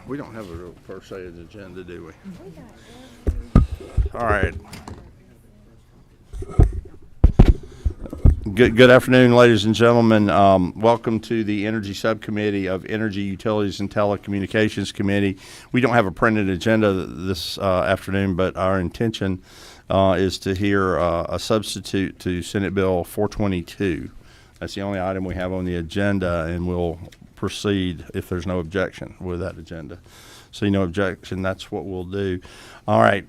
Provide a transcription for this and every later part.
We don't have a real per se agenda, do we? All right. Good afternoon, ladies and gentlemen. Welcome to the Energy Subcommittee of Energy, Utilities, and Telecommunications Committee. We don't have a printed agenda this afternoon, but our intention is to hear a substitute to Senate Bill 422. That's the only item we have on the agenda, and we'll proceed if there's no objection with that agenda. See no objection, that's what we'll do. All right.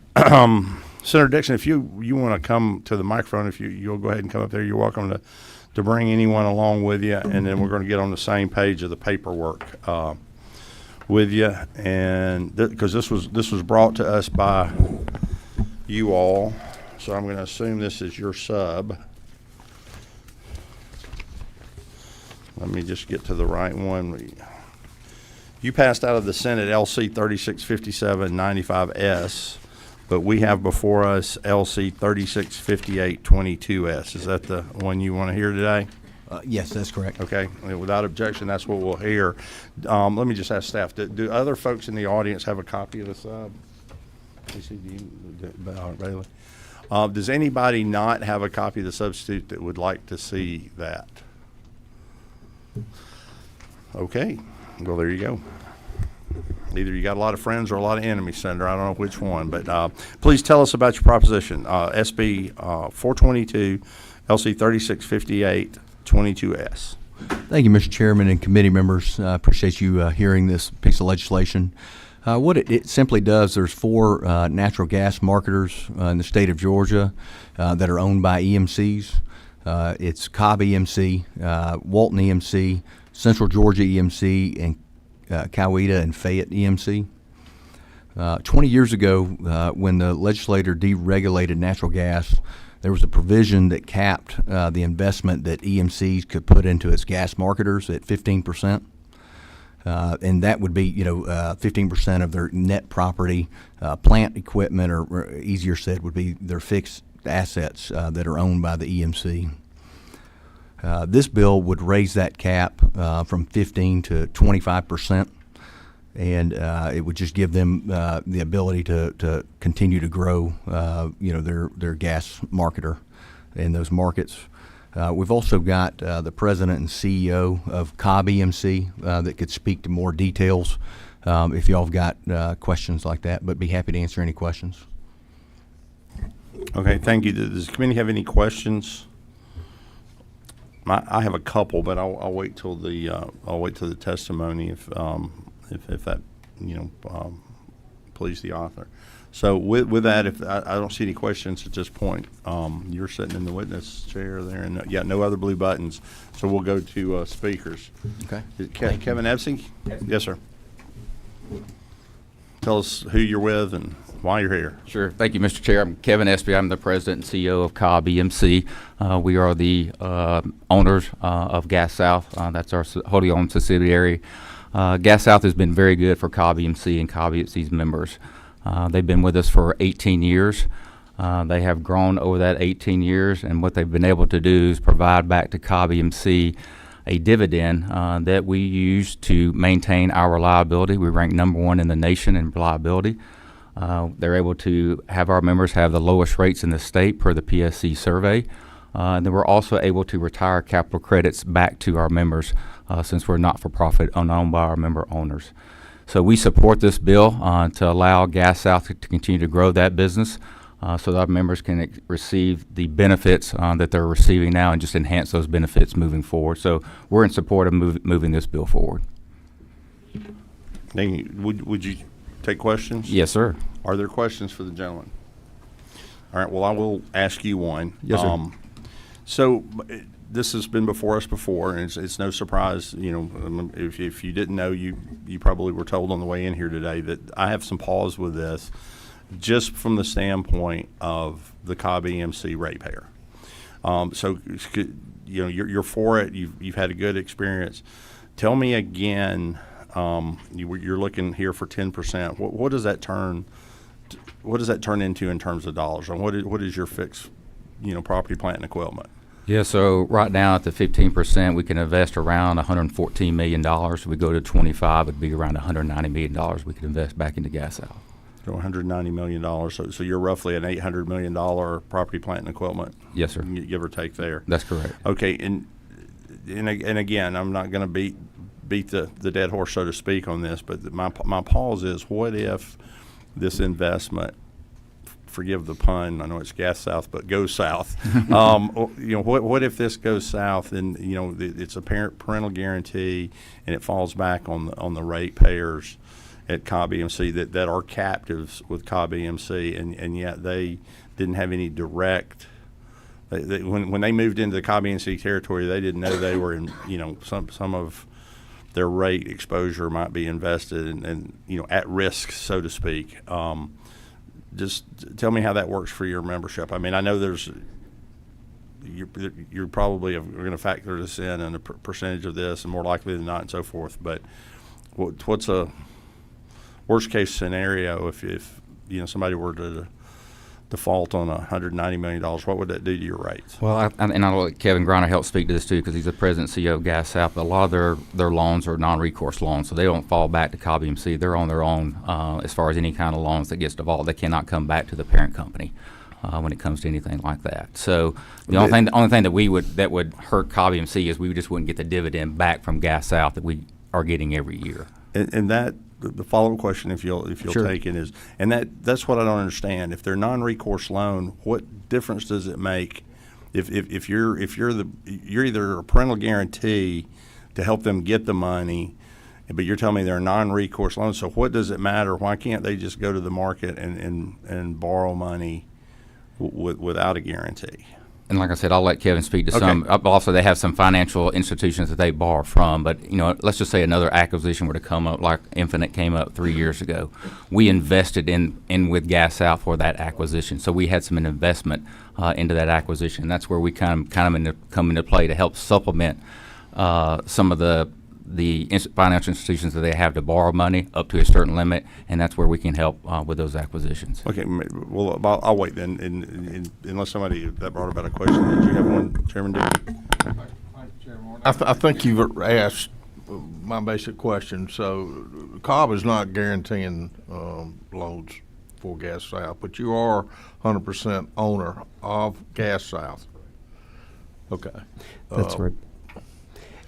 Senator Dixon, if you want to come to the microphone, if you'll go ahead and come up there, you're welcome to bring anyone along with you, and then we're going to get on the same page of the paperwork with you. And because this was brought to us by you all, so I'm going to assume this is your sub. Let me just get to the right one. You passed out of the Senate LC 3657-95S, but we have before us LC 3658-22S. Is that the one you want to hear today? Yes, that's correct. Okay. Without objection, that's what we'll hear. Let me just ask staff, do other folks in the audience have a copy of the sub? Bailey? Does anybody not have a copy of the substitute that would like to see that? Okay, well, there you go. Either you got a lot of friends or a lot of enemies, Senator. I don't know which one, but please tell us about your proposition. SB 422, LC 3658-22S. Thank you, Mr. Chairman and committee members. I appreciate you hearing this piece of legislation. What it simply does, there's four natural gas marketers in the state of Georgia that are owned by EMCs. It's Cobb EMC, Walton EMC, Central Georgia EMC, and Coweta and Fayette EMC. 20 years ago, when the legislature deregulated natural gas, there was a provision that capped the investment that EMCs could put into its gas marketers at 15%. And that would be, 15% of their net property, plant equipment, or easier said, would be their fixed assets that are owned by the EMC. This bill would raise that cap from 15 to 25%, and it would just give them the ability to continue to grow, their gas marketer in those markets. We've also got the president and CEO of Cobb EMC that could speak to more details if y'all have got questions like that, but be happy to answer any questions. Okay, thank you. Does the committee have any questions? I have a couple, but I'll wait till the testimony if that please the author. So with that, if I don't see any questions at this point, you're sitting in the witness chair there, and no other blue buttons. So we'll go to speakers. Okay. Kevin Ebsing? Yes, sir. Tell us who you're with and why you're here. Sure. Thank you, Mr. Chair. I'm Kevin Espy. I'm the president and CEO of Cobb EMC. We are the owners of Gas South. That's our wholly owned subsidiary. Gas South has been very good for Cobb EMC and Cobb EMC's members. They've been with us for 18 years. They have grown over that 18 years, and what they've been able to do is provide back to Cobb EMC a dividend that we use to maintain our reliability. We rank #1 in the nation in reliability. They're able to have our members have the lowest rates in the state per the PSC survey. And then we're also able to retire capital credits back to our members since we're not-for-profit owned by our member owners. So we support this bill to allow Gas South to continue to grow that business so that our members can receive the benefits that they're receiving now and just enhance those benefits moving forward. So we're in support of moving this bill forward. Thank you. Would you take questions? Yes, sir. Are there questions for the gentleman? All right. Well, I will ask you one. Yes, sir. So this has been before us before, and it's no surprise. If you didn't know, you probably were told on the way in here today that I have some pause with this, just from the standpoint of the Cobb EMC ratepayer. So you're for it. You've had a good experience. Tell me again. You're looking here for 10%. What does that turn? What does that turn into in terms of dollars? And what is your fixed, property, plant, and equipment? Yeah, so right now at the 15%, we can invest around $114 million. If we go to 25, it'd be around $190 million we could invest back into Gas South. So $190 million. So you're roughly an $800 million property, plant, and equipment. Yes, sir. Give or take there. That's correct. Okay, and again, I'm not going to beat the dead horse, so to speak, on this, but my pause is, what if this investment, forgive the pun, I know it's Gas South, but goes south. What if this goes south and, it's a parental guarantee and it falls back on the ratepayers at Cobb EMC that are captives with Cobb EMC, and yet they didn't have any direct. When they moved into the Cobb EMC territory, they didn't know they were in. Some of their rate exposure might be invested and at risk, so to speak. Just tell me how that works for your membership. I mean, I know you're probably going to factor this in and a percentage of this, and more likely than not, and so forth. But what's a worst case scenario if somebody were to default on $190 million? What would that do to your rates? Well, I'll let Kevin Griner help speak to this too, because he's the president and CEO of Gas South. But a lot of their loans are non-recourse loans, so they don't fall back to Cobb EMC. They're on their own as far as any kind of loans that gets defaulted. They cannot come back to the parent company when it comes to anything like that. So the only thing that would hurt Cobb EMC is we just wouldn't get the dividend back from Gas South that we are getting every year. And that. The follow-up question, if you'll Sure. take it, is, and that's what I don't understand. If they're non-recourse loan, what difference does it make if you're either a parental guarantee to help them get the money, but you're telling me they're non-recourse loans? So what does it matter? Why can't they just go to the market and borrow money without a guarantee? And like I said, I'll let Kevin speak to Okay. some. Also, they have some financial institutions that they borrow from. But, let's just say another acquisition were to come up, like Infinite came up 3 years ago. We invested in with Gas South for that acquisition. So we had some investment into that acquisition. That's where we come into play to help supplement some of the financial institutions that they have to borrow money up to a certain limit, and that's where we can help with those acquisitions. Okay, well, I'll wait then, unless somebody that brought about a question. Did you have one, Chairman Dick? I think you've asked my basic question. So Cobb is not guaranteeing loans for Gas South, but you are 100% owner of Gas South. Okay. That's right.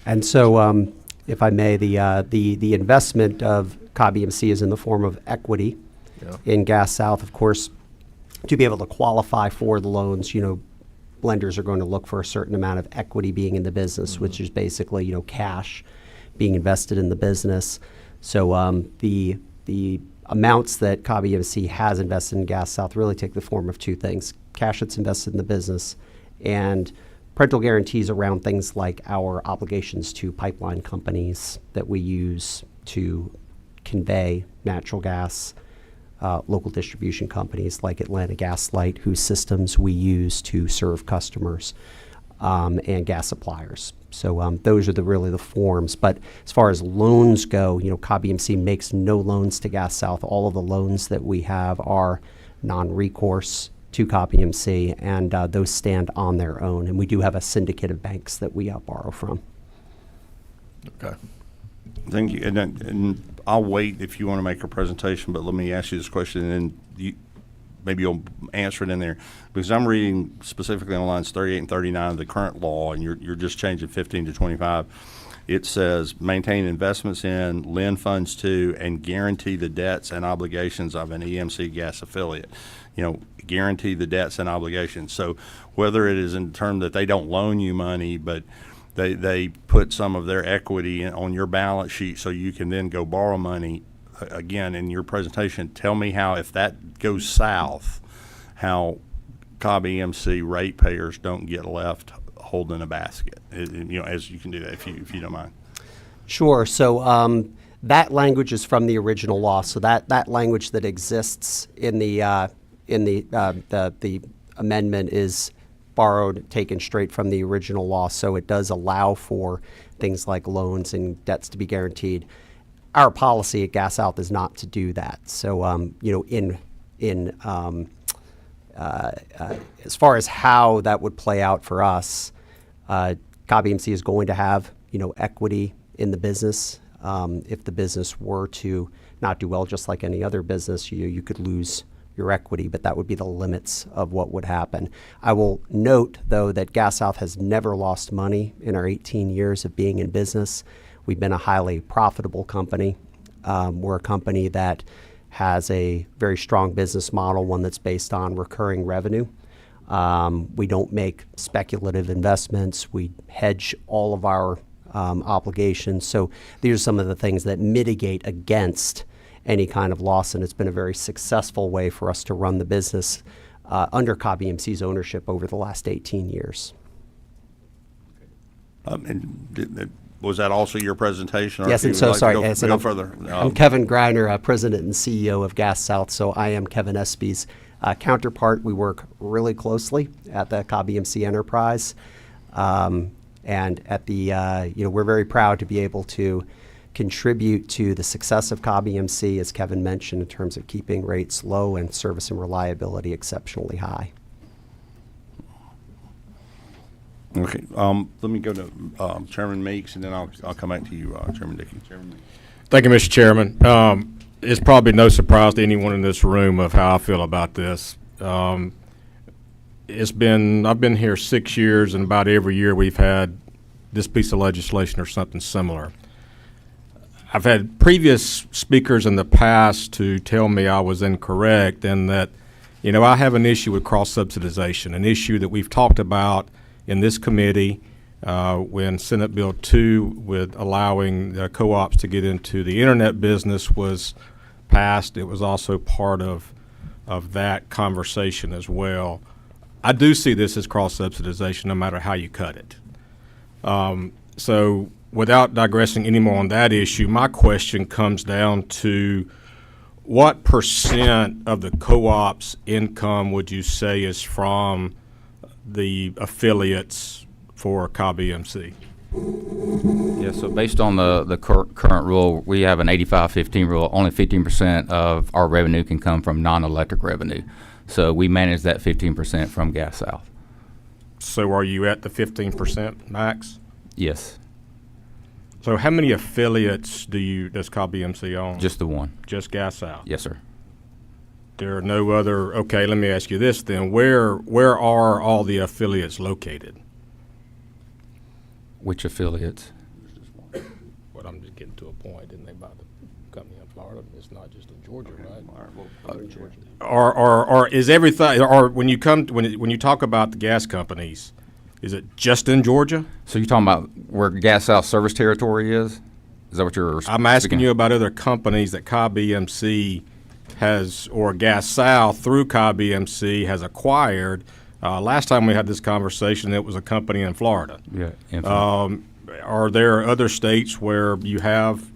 And so, if I may, the investment of Cobb EMC is in the form of equity Yeah. in Gas South. Of course, to be able to qualify for the loans, lenders are going to look for a certain amount of equity being in the business, which is basically, cash being invested in the business. So the amounts that Cobb EMC has invested in Gas South really take the form of two things: cash that's invested in the business and parental guarantees around things like our obligations to pipeline companies that we use to convey natural gas, local distribution companies like Atlanta Gas Light, whose systems we use to serve customers, and gas suppliers. So those are really the forms. But as far as loans go, Cobb EMC makes no loans to Gas South. All of the loans that we have are non-recourse to Cobb EMC, and those stand on their own. And we do have a syndicate of banks that we borrow from. Okay. Thank you. And I'll wait if you want to make a presentation, but let me ask you this question, and then maybe you'll answer it in there. Because I'm reading specifically on lines 38 and 39 of the current law, and you're just changing 15 to 25. It says maintain investments in, lend funds to, and guarantee the debts and obligations of an EMC gas affiliate. Guarantee the debts and obligations. So whether it is in terms that they don't loan you money, but they put some of their equity on your balance sheet so you can then go borrow money. Again, in your presentation, tell me how, if that goes south, how Cobb EMC ratepayers don't get left holding a basket. As you can do that if you don't mind. Sure. So that language is from the original law. So that language that exists in the amendment is borrowed, taken straight from the original law. So it does allow for things like loans and debts to be guaranteed. Our policy at Gas South is not to do that. So as far as how that would play out for us, COBMC is going to have, equity in the business. If the business were to not do well, just like any other business, you could lose your equity, but that would be the limits of what would happen. I will note, though, that Gas South has never lost money in our 18 years of being in business. We've been a highly profitable company. We're a company that has a very strong business model, one that's based on recurring revenue. We don't make speculative investments. We hedge all of our obligations. So these are some of the things that mitigate against any kind of loss, and it's been a very successful way for us to run the business under COBMC's ownership over the last 18 years. Was that also your presentation? Or Yes, if you and would so like to sorry. go, yes, go and further. I'm Kevin Greiner, President and CEO of Gas South. So I am Kevin Espy's counterpart. We work really closely at the COBMC enterprise, and at the we're very proud to be able to contribute to the success of COBMC, as Kevin mentioned, in terms of keeping rates low and service and reliability exceptionally high. Okay. Let me go to Chairman Meeks, and then I'll come back to you, Chairman Dickey. Chairman Meeks. Thank you, Mr. Chairman. It's probably no surprise to anyone in this room of how I feel about this. I've been here 6 years, and about every year we've had this piece of legislation or something similar. I've had previous speakers in the past to tell me I was incorrect, and that, I have an issue with cross-subsidization, an issue that we've talked about in this committee when Senate Bill 2, with allowing the co-ops to get into the internet business, was passed. It was also part of that conversation as well. I do see this as cross-subsidization no matter how you cut it. So without digressing any more on that issue, my question comes down to what % of the co-op's income would you say is from the affiliates for COBMC? Yeah, so based on the current rule, we have an 85-15 rule. Only 15% of our revenue can come from non-electric revenue. So we manage that 15% from Gas South. So are you at the 15% max? Yes, So how many affiliates does COBMC own? just the one. Just Gas South? Yes, sir. There are no other, okay, let me ask you this then. Where are all the affiliates located? Which affiliates? Well, I'm just getting to a point, didn't they, about the company in Florida? It's not just in Georgia, right? Or is everything, or when you talk about the gas companies, is it just in Georgia? So you're talking about where Gas South service territory is? Is that what you're I'm asking speaking? you about other companies that COBMC has, or Gas South through COBMC has acquired. Last time we had this conversation, it was a company in Florida. Yeah. Are there other states where you have?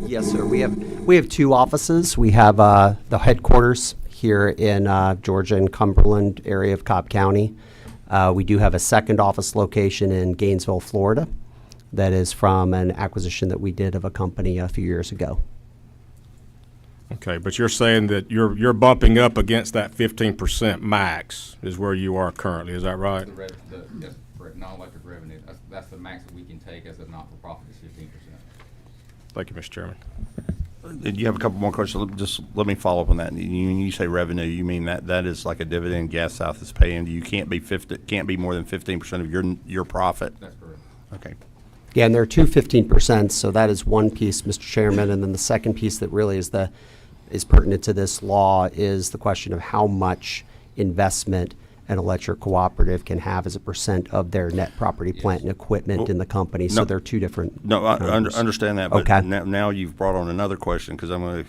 Yes, sir. We have two offices. We have the headquarters here in Georgia and Cumberland area of Cobb County. We do have a second office location in Gainesville, Florida, that is from an acquisition that we did of a company a few years ago. Okay, but you're saying that you're bumping up against that 15% max is where you are currently. Is that right? Yes, for non-electric revenue. That's the max that we can take as a not-for-profit is 15%. Thank you, Mr. Chairman. Did you have a couple more questions? Just let me follow up on that. When you say revenue, you mean that is like a dividend Gas South is paying. You can't be more than 15% of your profit. That's correct. Okay. Yeah, and there are two 15%, so that is one piece, Mr. Chairman, and then the second piece that really is pertinent to this law is the question of how much investment an electric cooperative can have as a % of their net property, plant, and equipment in the company. So no. they're two different. No, I numbers. understand that. But Okay. now you've brought on another question, because my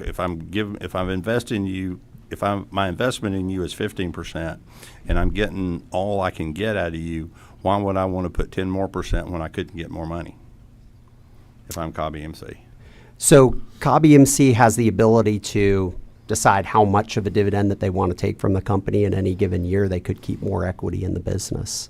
investment in you is 15%, and I'm getting all I can get out of you. Why would I want to put 10% more when I couldn't get more money if I'm COBMC? So COBMC has the ability to decide how much of a dividend that they want to take from the company in any given year. They could keep more equity in the business.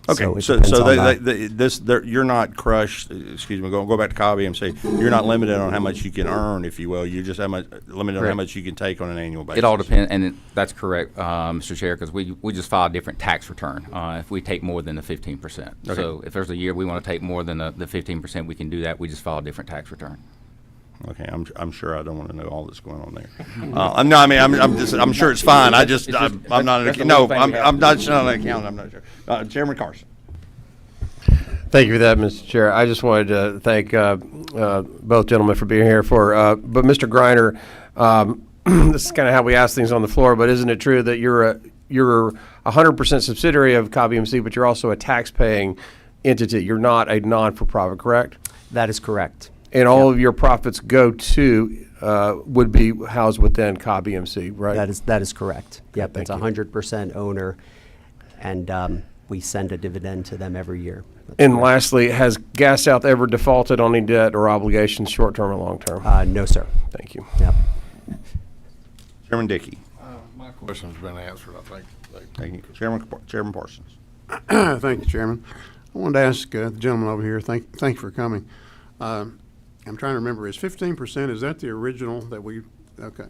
Okay, it so depends on that. you're not crushed, excuse me, go back to Cobby and say, you're not limited on how much you can earn, if you will. You're just limited on how Correct. much you can take on an annual basis. It all depends, and that's correct, Mr. Chair, because we just file a different tax return if we take more than the 15%. Okay. So if there's a year we want to take more than the 15%, we can do that. We just file a different tax return. Okay, I'm sure I don't want to know all that's going on there. No, I mean, I'm sure it's fine. I'm not an that's the no, little thing we have I'm to not do. an accountant. I'm not sure. Chairman Carson. Thank you for that, Mr. Chair. I just wanted to thank both gentlemen for being here. But Mr. Griner, this is kind of how we ask things on the floor. But isn't it true that you're a 100% subsidiary of Cobby MC, but you're also a tax-paying entity? You're not a non-for-profit, correct? That is correct. And all of your profits would be housed within Cobby MC, right? That is correct. Yep, thank it's you. 100% owner, and we send a dividend to them every year. That's And correct. lastly, has Gas South ever defaulted on any debt or obligations, short-term or long-term? No, sir. Thank you. Yep. Chairman Dickey. My question's been answered, I think. Thank you. Chairman Parsons. Thank you, Chairman. I wanted to ask the gentleman over here, thank you for coming. I'm trying to remember, is 15%, is that the original that okay.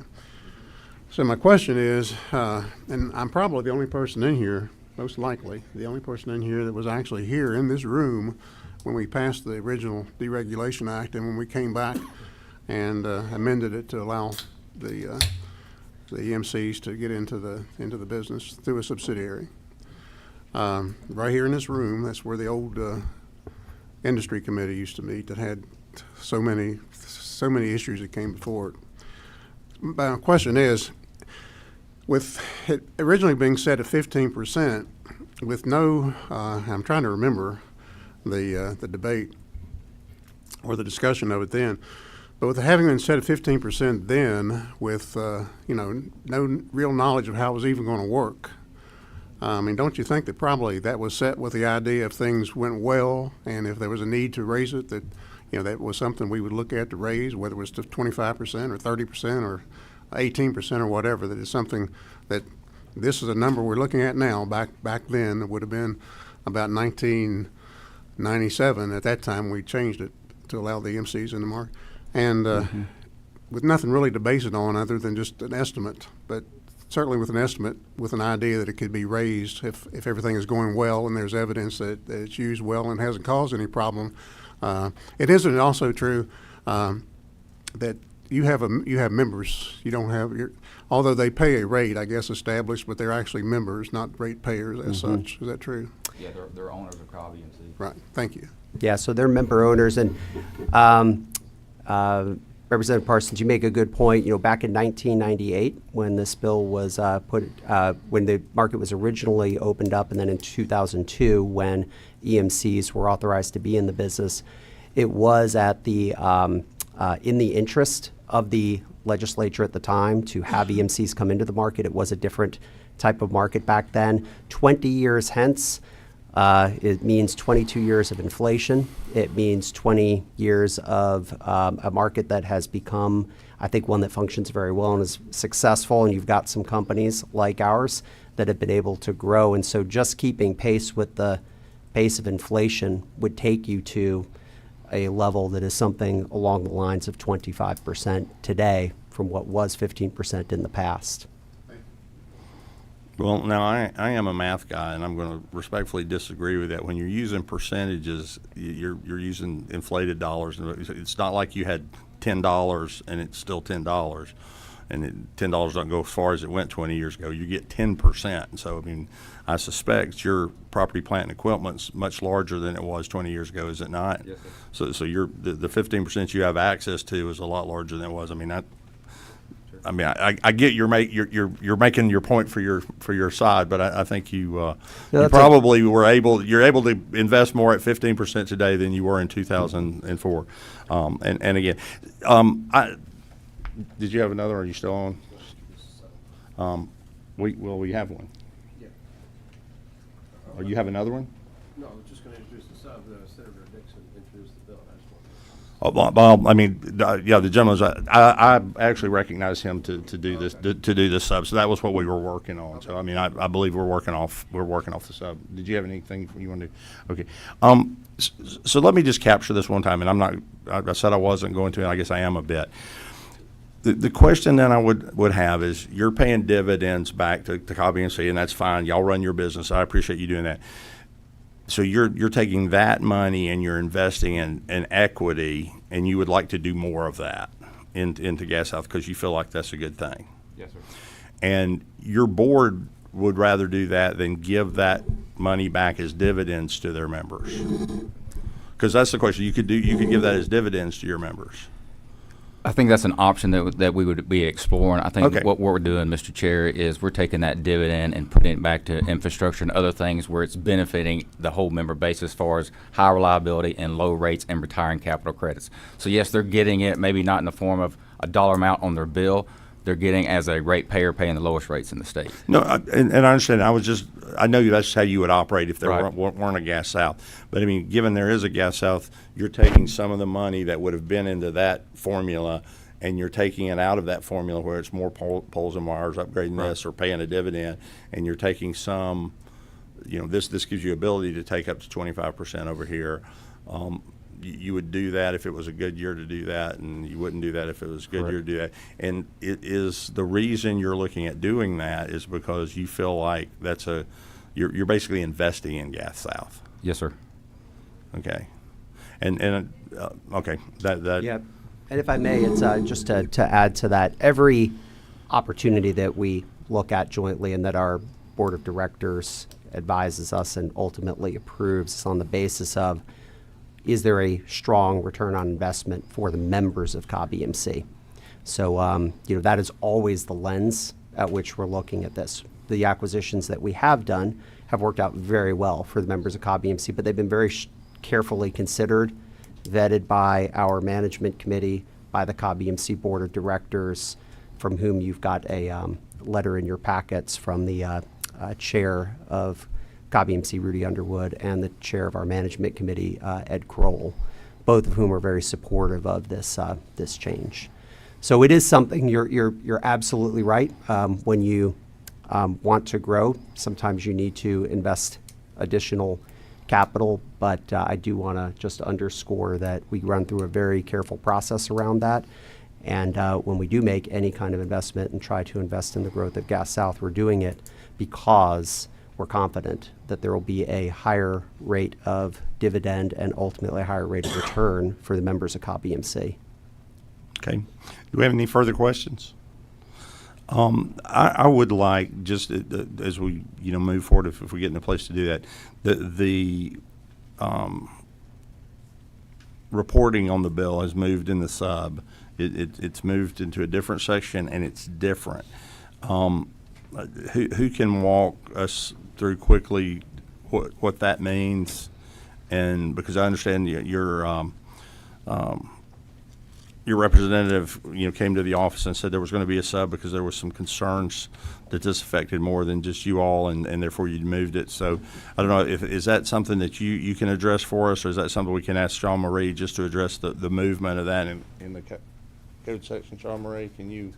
So my question is, and I'm probably the only person in here, most likely, the only person in here that was actually here in this room when we passed the original Deregulation Act and when we came back and amended it to allow the EMCs to get into the business through a subsidiary. Right here in this room, that's where the old industry committee used to meet that had so many issues that came before it. My question is, with it originally being set at 15%, with no, I'm trying to remember the debate or the discussion of it then, but with having been set at 15% then, with no real knowledge of how it was even going to work. I mean, don't you think that probably that was set with the idea if things went well and if there was a need to raise it, that that was something we would look at to raise, whether it was to 25% or 30% or 18% or whatever, that is something that this is a number we're looking at now. Back then, it would have been about 1997. At that time, we changed it to allow the MCs in the market. And with nothing really to base it on other than just an estimate, but certainly with an estimate, with an idea that it could be raised if everything is going well and there's evidence that it's used well and hasn't caused any problem. It isn't also true that you have members. You don't have although they pay a rate, I guess, established, but they're actually members, not rate payers as such. Is that true? Yeah, they're owners of Cobby MC. Right. Thank you. Yeah, so they're member owners, and Representative Parsons, you make a good point. Back in 1998, when this bill was when the market was originally opened up, and then in 2002, when EMCs were authorized to be in the business, it was at the in the interest of the legislature at the time to have EMCs come into the market. It was a different type of market back then. 20 years hence, it means 22 years of inflation. It means 20 years of a market that has become, I think, one that functions very well and is successful. And you've got some companies like ours that have been able to grow. And so just keeping pace with the pace of inflation would take you to a level that is something along the lines of 25% today from what was 15% in the past. Well, now I am a math guy, and I'm going to respectfully disagree with that. When you're using percentages, you're using inflated dollars. It's not like you had $10 and it's still $10, and $10 doesn't go as far as it went 20 years ago. You get 10%. And so, I mean, I suspect your property, plant, and equipment's much larger than it was 20 years ago, is it not? Yes, sir. So the 15% you have access to is a lot larger than it was. I mean, I get you're making your point for your side, but I think you probably you're able to invest more at 15% today than you were in 2004. And again, did you have another? Or are you still on? We have one. Yeah. Or you have another one? No, I was just going to introduce the sub. Senator Dixon introduced the bill. I just wanted Well, I mean, yeah, the gentleman's, I actually recognize him to do this, to do this sub, so that was what we were working on. So, I mean, I believe we're working off the sub. Did you have anything you want to do? Okay. So let me just capture this one time, and I said I wasn't going to, and I guess I am a bit. The question then I would have is, you're paying dividends back to Cobb EMC, and that's fine. Y'all run your business. I appreciate you doing that. So you're taking that money and you're investing in equity, and you would like to do more of that into Gas South because you feel like that's a good thing. Yes, sir. And your board would rather do that than give that money back as dividends to their members. Because that's the question. You could give that as dividends to your members. I think that's an option that we would be exploring. I think Okay. what we're doing, Mr. Chair, is we're taking that dividend and putting it back to infrastructure and other things where it's benefiting the whole member base as far as high reliability and low rates and retiring capital credits. So yes, they're getting it, maybe not in the form of a dollar amount on their bill. They're getting as a ratepayer paying the lowest rates in the state. No, and I understand. I know that's how you would operate if there Right. weren't a Gas South. But I mean, given there is a Gas South, you're taking some of the money that would have been into that formula, and you're taking it out of that formula where it's more poles and wires, upgrading this or paying a dividend, and you're taking some. This gives you ability to take up to 25% over here. You would do that if it was a good year to do that, and you wouldn't do that if it was a good year to do that. And it is the reason you're looking at doing that is because you feel like you're basically investing in Gas South. Yes, sir. Okay. Okay. Yeah, and if I may, it's just to add to that, every opportunity that we look at jointly and that our board of directors advises us and ultimately approves is on the basis of, is there a strong return on investment for the members of Cobb EMC? So, that is always the lens at which we're looking at this. The acquisitions that we have done have worked out very well for the members of Cobb EMC, but they've been very carefully considered, vetted by our management committee, by the Cobb EMC board of directors, from whom you've got a letter in your packets from the chair of Cobb EMC, Rudy Underwood, and the chair of our management committee, Ed Kroll, both of whom are very supportive of this change. So it is something, you're absolutely right. When you want to grow, sometimes you need to invest additional capital, but I do want to just underscore that we run through a very careful process around that. And when we do make any kind of investment and try to invest in the growth of Gas South, we're doing it because we're confident that there will be a higher rate of dividend and ultimately a higher rate of return for the members of Cobb EMC. Okay. Do we have any further questions? I would like, just as we move forward, if we get in a place to do that, the reporting on the bill has moved in the sub. It's moved into a different section, and it's different. Who can walk us through quickly what that means? And because I understand your representative, came to the office and said there was going to be a sub because there was some concerns that this affected more than just you all, and therefore you moved it. So I don't know, is that something that you can address for us, or is that something we can ask Sean Marie just to address the movement of that in the code section? Sean Marie, can you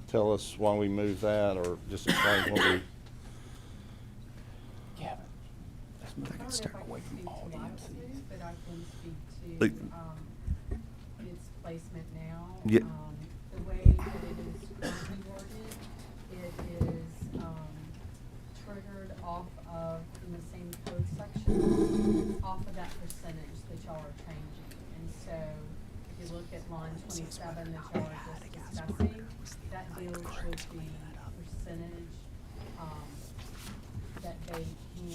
tell us why we moved that, or just explain what we? Start away from all the MCs. But I can speak to Like- its placement now. Yeah. The way that it is currently worded, it is triggered off of, in the same code section, off of that percentage that y'all are changing. And so if you look at line 27 that y'all are just discussing, that deals with the percentage that they can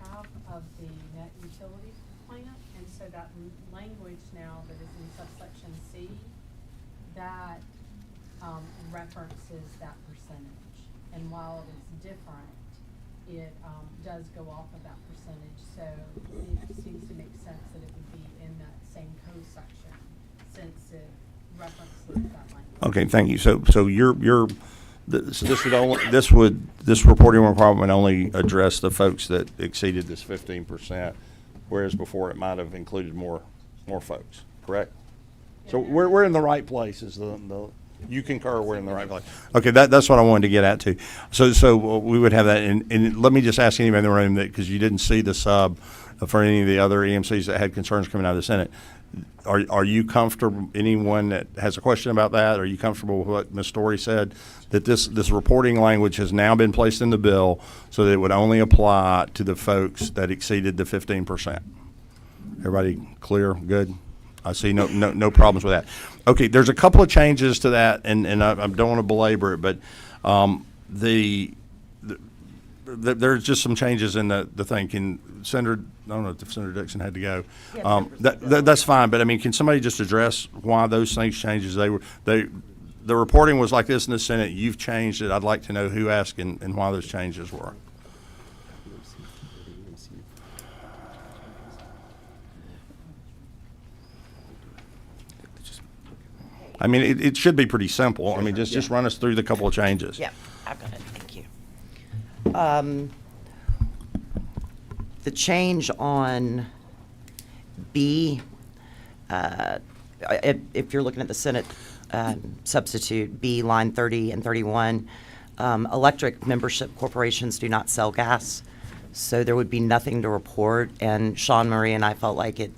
have of the net utility plant. And so that language now that is in subsection C, that references that percentage. And while it is different, it does go off of that percentage. So it seems to make sense that it would be in that same code section since it references that language. Okay, thank you. So this reporting requirement only address the folks that exceeded this 15%. whereas before it might have included more folks, correct? So we're in the right place, is you concur we're in the right place? Okay, that's what I wanted to get at too. So we would have that, and let me just ask anybody in the room, that, because you didn't see the sub for any of the other EMCs that had concerns coming out of the Senate, are you comfortable, anyone that has a question about that, are you comfortable with what Ms. Story said, that this reporting language has now been placed in the bill so that it would only apply to the folks that exceeded the 15%? Everybody clear? Good? I see no problems with that. Okay, there's a couple of changes to that, and I don't want to belabor it, but there's just some changes in the thing. Can Senator, I don't know if Senator Dixon had to go. That's fine, but I mean, can somebody just address why those things changes? The reporting was like this in the Senate. You've changed it. I'd like to know who asked and why those changes were. I mean, it should be pretty simple. I mean, just run us through the couple of changes. Yeah, I've got it. Thank you. The change on B, if you're looking at the Senate substitute, B, line 30 and 31, electric membership corporations do not sell gas, so there would be nothing to report. And Sean Murray and I felt like it.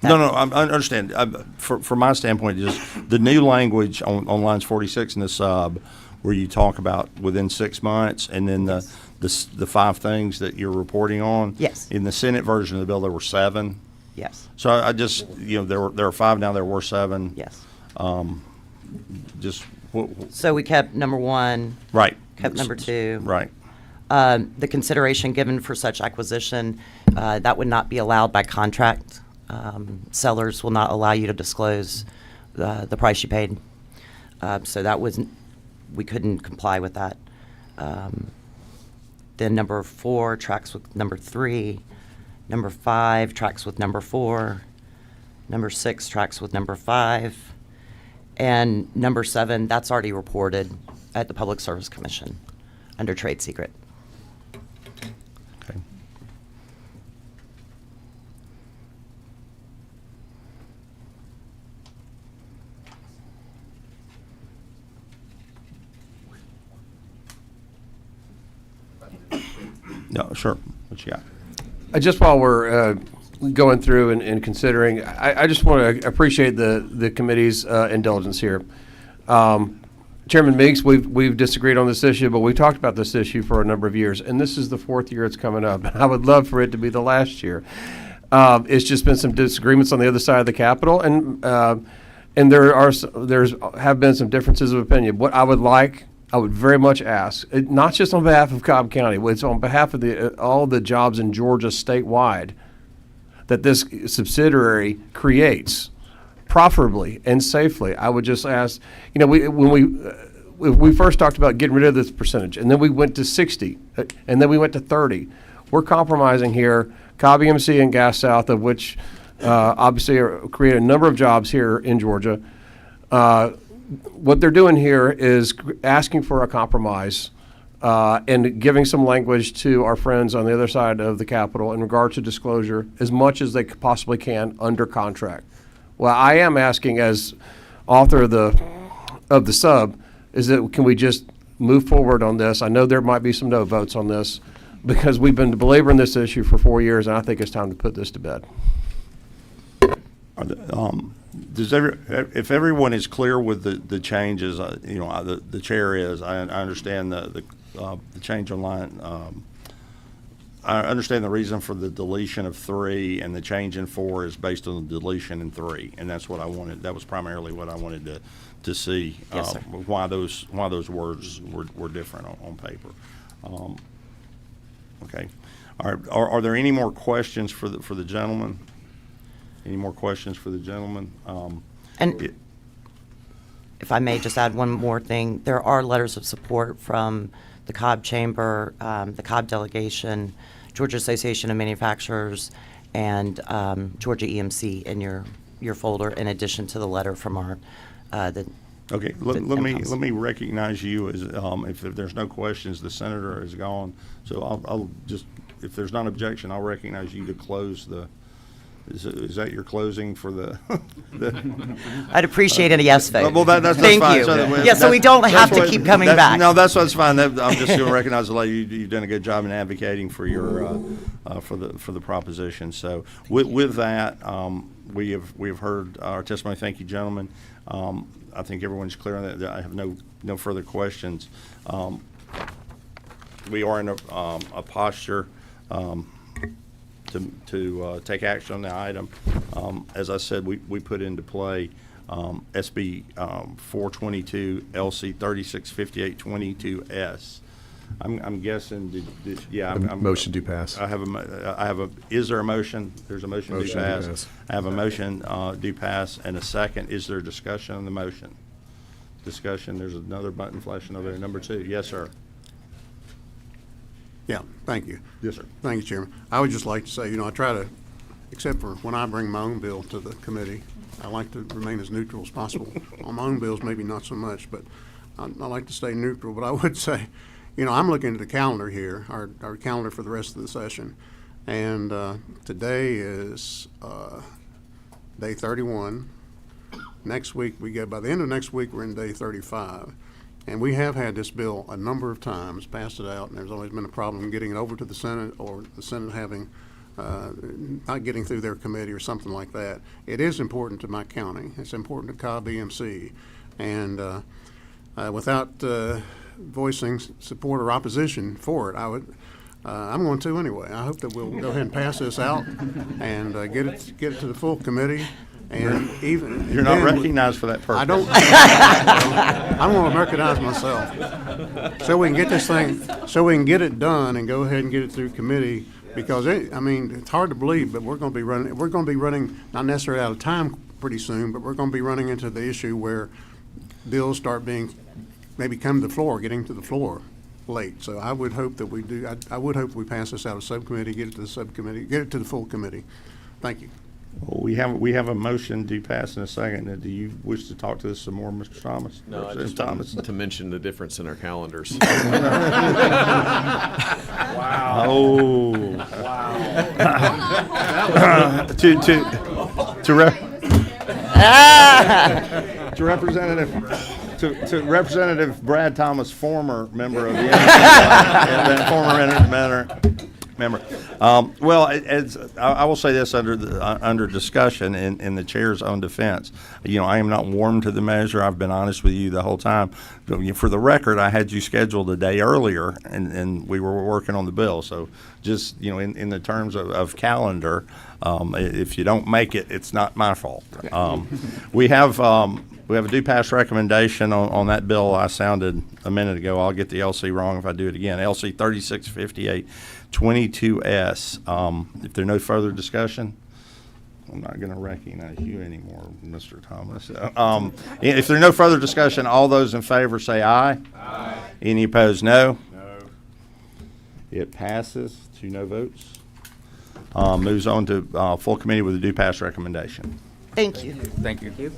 No, I understand. From my standpoint, just the new language on lines 46 in the sub, where you talk about within 6 months, and then the 5 things that you're reporting on. Yes. In the Senate version of the bill, there were 7. Yes. So I just, there are 5 now. There were 7. Yes. So we kept number 1. Right. Kept number 2. Right. The consideration given for such acquisition, that would not be allowed by contract. Sellers will not allow you to disclose the price you paid. So that we couldn't comply with that. Then number 4 tracks with number 3. Number 5 tracks with number 4. Number 6 tracks with number 5. And number 7, that's already reported at the Public Service Commission under trade secret. Okay. No, sure. What you got? Just while we're going through and considering, I just want to appreciate the committee's indulgence here. Chairman Meeks, we've disagreed on this issue, but we talked about this issue for a number of years, and this is the 4th year it's coming up. I would love for it to be the last year. It's just been some disagreements on the other side of the Capitol, and there's have been some differences of opinion. What I would very much ask, not just on behalf of Cobb County, it's on behalf of all the jobs in Georgia statewide that this subsidiary creates profitably and safely. I would just ask, when we first talked about getting rid of this percentage, and then we went to 60, and then we went to 30. We're compromising here, Cobb EMC and Gas South, of which obviously create a number of jobs here in Georgia. What they're doing here is asking for a compromise and giving some language to our friends on the other side of the Capitol in regard to disclosure as much as they possibly can under contract. Well, I am asking, as author of the sub, is that can we just move forward on this? I know there might be some no votes on this because we've been belaboring this issue for 4 years, and I think it's time to put this to bed. If everyone is clear with the changes, the chair is. I understand the change on line. I understand the reason for the deletion of 3, and the change in 4 is based on the deletion in 3, and that's what I wanted. That was primarily what I wanted to see. Yes, sir. Why those words were different on paper. Okay. All right. Are there any more questions for the gentleman? Any more questions for the gentleman? If I may just add one more thing, there are letters of support from the Cobb Chamber, the Cobb Delegation, Georgia Association of Manufacturers, and Georgia EMC in your folder, in addition to the letter from our Okay, let me recognize you as if there's no questions, the senator is gone. So I'll just, if there's not objection, I'll recognize you to close the Is that your closing for the? I'd appreciate a yes vote. Well, that's Thank fine. you. So Yeah, so we don't have to keep coming back. No, that's fine. I'm just going to recognize the lady. You've done a good job in advocating for your for the proposition. So with that, we have heard our testimony. Thank you, gentlemen. I think everyone's clear on that. I have no further questions. We are in a posture to take action on the item. As I said, we put into play SB 422 LC 365822S. I'm guessing, Motion to pass. I have is there a motion? There's a motion to Motion to pass. pass. I have a motion do pass and a second. Is there discussion on the motion? Discussion, there's another button flashing over there, number 2. Yes, sir. Yeah, thank you. Yes, sir. Thank you, Chairman. I would just like to say, I try to, except for when I bring my own bill to the committee, I like to remain as neutral as possible. On my own bills, maybe not so much, but I like to stay neutral. But I would say, I'm looking at the calendar here, our calendar for the rest of the session. And today is day 31. Next week, by the end of next week, we're in day 35. And we have had this bill a number of times, passed it out, and there's always been a problem getting it over to the Senate, or the Senate having, not getting through their committee or something like that. It is important to my county. It's important to Cobb EMC. And without voicing support or opposition for it, I'm going to anyway. I hope that we'll go ahead and pass this out and get it to the full committee. And You're not recognized for that purpose. I don't. I'm going to recognize myself, so we can get this thing, so we can get it done and go ahead and get it through committee. Because it's hard to believe, but we're going to be running. We're going to be running not necessarily out of time pretty soon, but we're going to be running into the issue where bills start maybe come to the floor, getting to the floor late. So I would hope that we do. I would hope we pass this out of subcommittee, get it to the subcommittee, get it to the full committee. Thank you. Well, we have a motion to pass in a second. Do you wish to talk to this some more, Mr. Thomas? No, I Representative just Thomas. wanted to mention the difference in our calendars. Wow. Oh. Wow. To Representative Brad Thomas, former member of the and then former member. Well, I will say this under discussion in the chair's own defense. I am not warm to the measure. I've been honest with you the whole time. For the record, I had you scheduled a day earlier, and we were working on the bill. So just in the terms of calendar, if you don't make it, it's not my fault. We have a due pass recommendation on that bill. I sounded a minute ago. I'll get the LC wrong if I do it again. LC 365822S. If there's no further discussion, I'm not going to recognize you anymore, Mr. Thomas. If there's no further discussion, all those in favor say aye. Aye. Any opposed, no? No. It passes. 2 no votes. Moves on to full committee with a due pass recommendation. Thank you. Thank you.